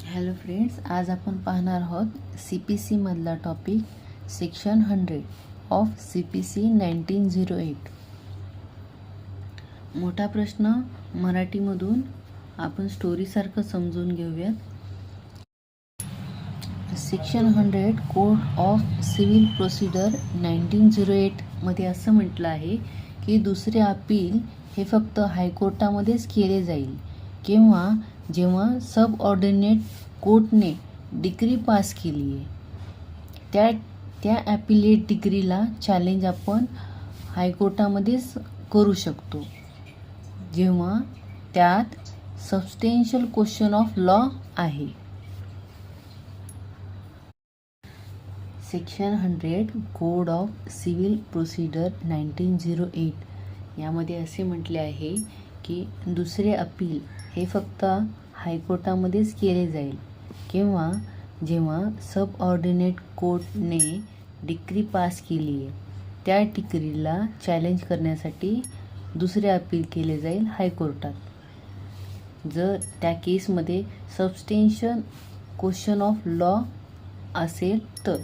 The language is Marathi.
हॅलो फ्रेंड्स, आज आपण पाहणार आहोत CPC मधला टॉपिक सेक्शन 100 ऑफ CPC 1908. मोठा प्रश्न मराठीमधून आपण स्टोरीसारखं समजून घेऊयात. Section 100 code of civil procedure 1908 मध्ये असं म्हटलं आहे की दुसरे अपील हे फक्त हायकोर्टामध्येच केले जाईल किंवा जेव्हा सबऑर्डिनेट कोर्टने डिग्री पास केली आहे त्या ॲपिलेट डिग्रीला चॅलेंज आपण हायकोर्टामध्येच करू शकतो जेव्हा त्यात सबस्टेन्शियल क्वेश्चन ऑफ लॉ आहे. Section 100 code of civil procedure 1908 यामध्ये असे म्हटले आहे की दुसरे अपील हे फक्त हायकोर्टामध्येच केले जाईल किंवा जेव्हा सबऑर्डिनेट कोर्टने डिग्री पास केली आहे त्या डिग्रीला चॅलेंज करण्यासाठी दुसरे अपील केले जाईल हायकोर्टात. जर त्या केसमध्ये सबस्टेन्शियल क्वेश्चन ऑफ लॉ असेल तर